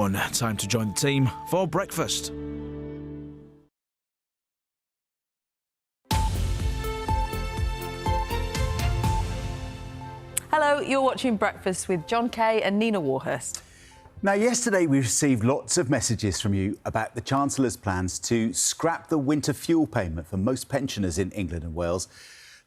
Time to join the team for breakfast. Hello, you're watching Breakfast with John Kay and Nina Warhurst. Now, yesterday we received lots of messages from you about the Chancellor's plans to scrap the winter fuel payment for most pensioners in England and Wales.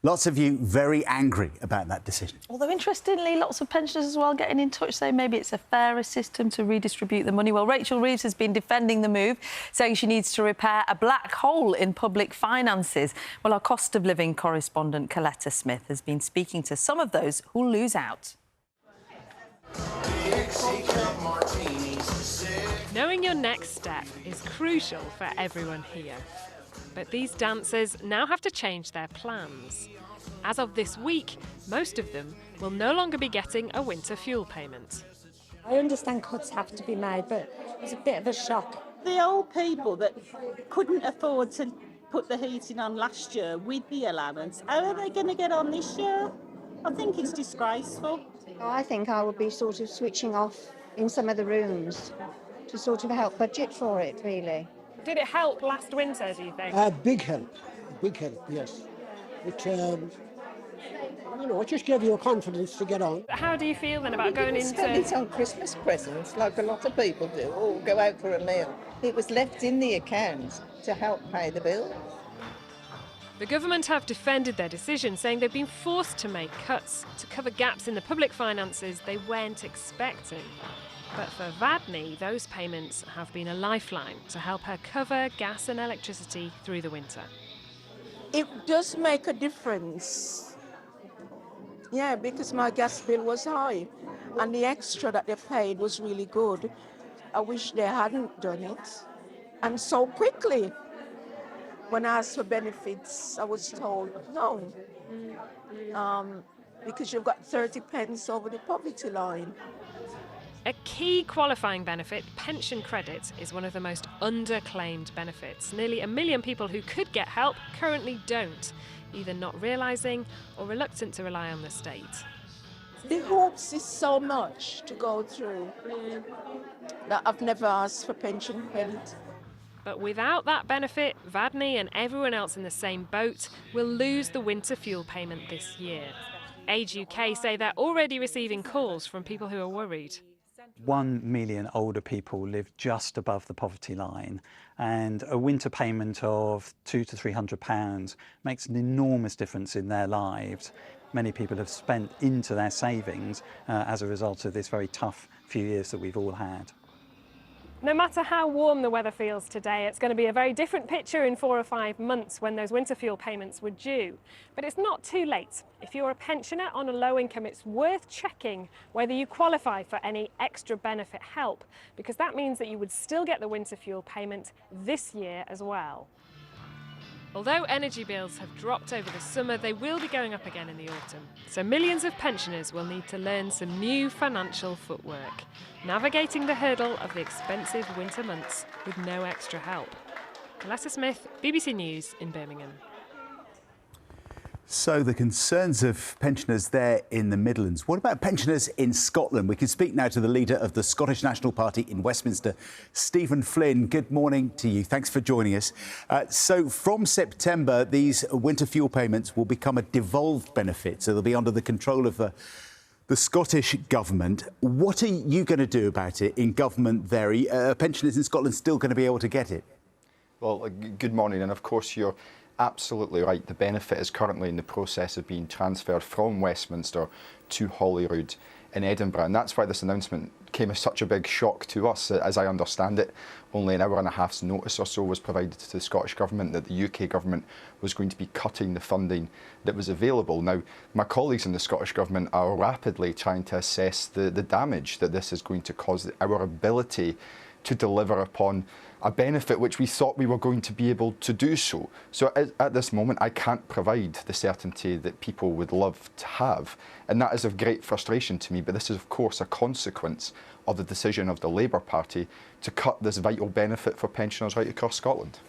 Lots of you very angry about that decision. Although, interestingly, lots of pensioners as well getting in touch saying maybe it's a fairer system to redistribute the money. Well, Rachel Reeves has been defending the move, saying she needs to repair a black hole in public finances. Well, our cost of living correspondent Coletta Smith has been speaking to some of those who'll lose out. Knowing your next step is crucial for everyone here. But these dancers now have to change their plans. As of this week, most of them will no longer be getting a winter fuel payment. I understand cuts have to be made, but it was a bit of a shock. The old people that couldn't afford to put the heating on last year with the allowance, how are they going to get on this year? I think it's disgraceful. I think I would be sort of switching off in some of the rooms to sort of help budget for it, really. Did it help last winter, do you think? Big help, yes. It, it just gave you a confidence to get on. How do you feel then about going into... Spend it on Christmas presents like a lot of people do, or go out for a meal. It was left in the account to help pay the bill. The government have defended their decision, saying they've been forced to make cuts to cover gaps in the public finances they weren't expecting. But for Vadni, those payments have been a lifeline to help her cover gas and electricity through the winter. It does make a difference. Yeah, because my gas bill was high and the extra that they paid was really good. I wish they hadn't done it. And so quickly, when I asked for benefits, I was told no, because you've got 30 pence over the poverty line. A key qualifying benefit, pension credit, is one of the most underclaimed benefits. Nearly 1 million people who could get help currently don't, either not realising or reluctant to rely on the state. The hoops is so much to go through that I've never asked for pension credit. But without that benefit, Vadni and everyone else in the same boat will lose the winter fuel payment this year. Age UK say they're already receiving calls from people who are worried. 1 million older people live just above the poverty line, and a winter payment of £200 to £300 makes an enormous difference in their lives. Many people have spent into their savings as a result of this very tough few years that we've all had. No matter how warm the weather feels today, it's going to be a very different picture in 4 or 5 months when those winter fuel payments were due. But it's not too late. If you're a pensioner on a low income, it's worth checking whether you qualify for any extra benefit help, because that means that you would still get the winter fuel payment this year as well. Although energy bills have dropped over the summer, they will be going up again in the autumn. So millions of pensioners will need to learn some new financial footwork, navigating the hurdle of the expensive winter months with no extra help. Coletta Smith, BBC News in Birmingham. So the concerns of pensioners there in the Midlands. What about pensioners in Scotland? We can speak now to the leader of the Scottish National Party in Westminster, Stephen Flynn. Good morning to you. Thanks for joining us. So from September, these winter fuel payments will become a devolved benefit. So they'll be under the control of the Scottish Government. What are you going to do about it in government there? Are pensioners in Scotland still going to be able to get it? Well, good morning. And of course, you're absolutely right. The benefit is currently in the process of being transferred from Westminster to Holyrood in Edinburgh. And that's why this announcement came as such a big shock to us. As I understand it, only an hour and a half's notice or so was provided to the Scottish Government that the UK Government was going to be cutting the funding that was available. Now, my colleagues in the Scottish Government are rapidly trying to assess the damage that this is going to cause, our ability to deliver upon a benefit which we thought we were going to be able to do so. So at this moment, I can't provide the certainty that people would love to have. And that is of great frustration to me. But this is, of course, a consequence of the decision of the Labour Party to cut this vital benefit for pensioners right across Scotland.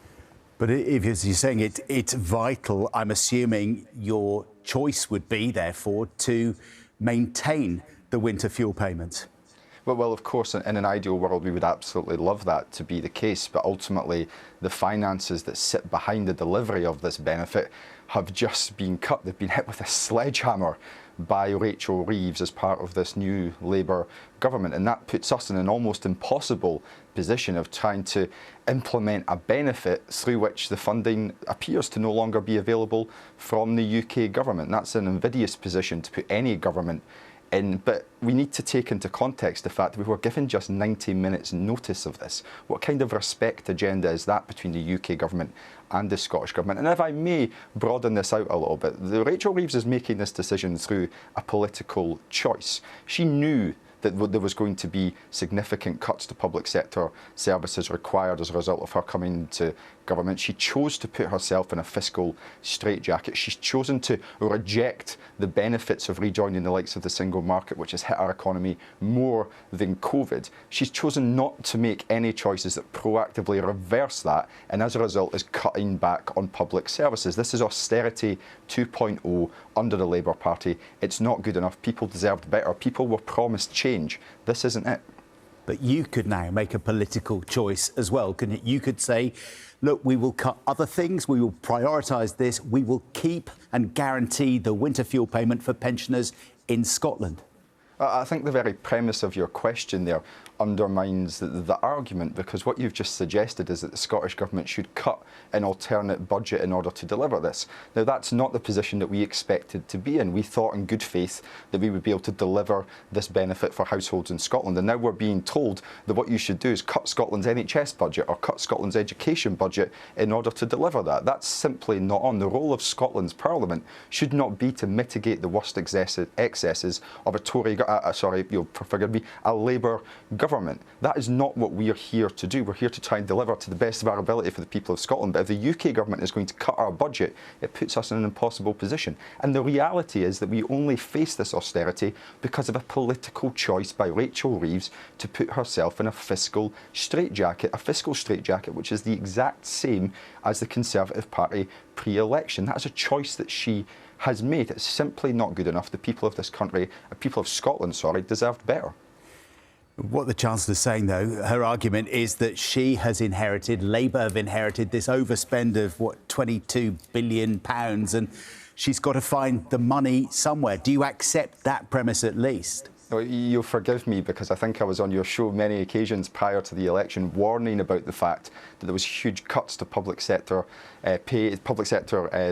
But if, as you're saying, it's vital, I'm assuming your choice would be, therefore, to maintain the winter fuel payments. Well, of course, in an ideal world, we would absolutely love that to be the case, but ultimately the finances that sit behind the delivery of this benefit have just been cut. They've been hit with a sledgehammer by Rachel Reeves as part of this new Labour government, and that puts us in an almost impossible position of trying to implement a benefit through which the funding appears to no longer be available from the UK government. That's an invidious position to put any government in, but we need to take into context the fact that we were given just 90 minutes notice of this. What kind of respect agenda is that between the UK government and the Scottish government? And if I may broaden this out a little bit, Rachel Reeves is making this decision through a political choice. She knew that there was going to be significant cuts to public sector services required as a result of her coming to government. She chose to put herself in a fiscal straitjacket. She's chosen to reject the benefits of rejoining the likes of the single market, which has hit our economy more than COVID. She's chosen not to make any choices that proactively reverse that, and as a result is cutting back on public services. This is austerity 2.0 under the Labour Party. It's not good enough. People deserved better. People were promised change. This isn't it. But you could now make a political choice as well, couldn't it? You could say, look, we will cut other things, we will prioritise this, we will keep and guarantee the winter fuel payment for pensioners in Scotland. I think the very premise of your question there undermines the argument, because what you've just suggested is that the Scottish Government should cut an alternate budget in order to deliver this. Now, that's not the position that we expected to be in. We thought in good faith that we would be able to deliver this benefit for households in Scotland, and now we're being told that what you should do is cut Scotland's NHS budget or cut Scotland's education budget in order to deliver that. That's simply not on. The role of Scotland's Parliament should not be to mitigate the worst excesses of a Tory, forgive me, a Labour government. That is not what we are here to do. We're here to try and deliver to the best of our ability for the people of Scotland. But if the UK government is going to cut our budget, it puts us in an impossible position. And the reality is that we only face this austerity because of a political choice by Rachel Reeves to put herself in a fiscal straitjacket which is the exact same as the Conservative Party pre-election. That is a choice that she has made. It's simply not good enough. The people of this country, people of Scotland, deserved better. What the Chancellor's saying, though, her argument is that she has inherited, Labour have inherited this overspend of, £22 billion, and she's got to find the money somewhere. Do you accept that premise at least? You'll forgive me, because I think I was on your show many occasions prior to the election warning about the fact that there was huge cuts to public sector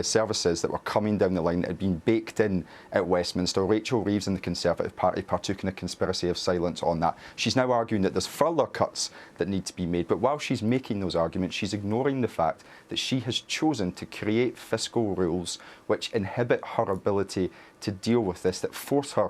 services that were coming down the line that had been baked in at Westminster. Rachel Reeves and the Conservative Party partook in a conspiracy of silence on that. She's now arguing that there's further cuts that need to be made, but while she's making those arguments, she's ignoring the fact that she has chosen to create fiscal rules which inhibit her ability to deal with this, that force her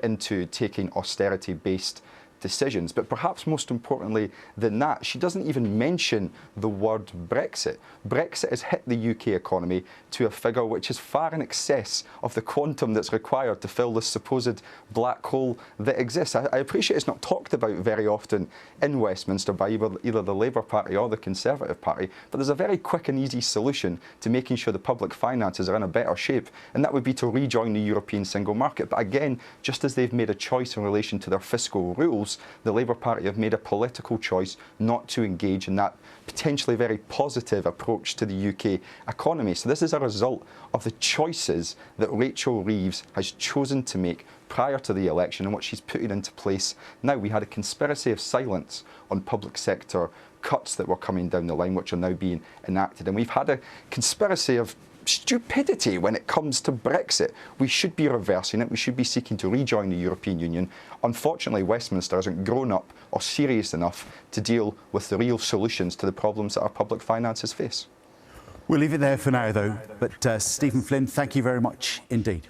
into taking austerity-based decisions. But perhaps most importantly than that, she doesn't even mention the word Brexit. Brexit has hit the UK economy to a figure which is far in excess of the quantum that's required to fill this supposed black hole that exists. I appreciate it's not talked about very often in Westminster by either the Labour Party or the Conservative Party, but there's a very quick and easy solution to making sure the public finances are in a better shape, and that would be to rejoin the European single market. But again, just as they've made a choice in relation to their fiscal rules, the Labour Party have made a political choice not to engage in that potentially very positive approach to the UK economy. So this is a result of the choices that Rachel Reeves has chosen to make prior to the election and what she's putting into place now. We had a conspiracy of silence on public sector cuts that were coming down the line, which are now being enacted. And we've had a conspiracy of stupidity when it comes to Brexit. We should be reversing it. We should be seeking to rejoin the European Union. Unfortunately, Westminster hasn't grown up or serious enough to deal with the real solutions to the problems that our public finances face. We'll leave it there for now, though. But Stephen Flynn, thank you very much indeed.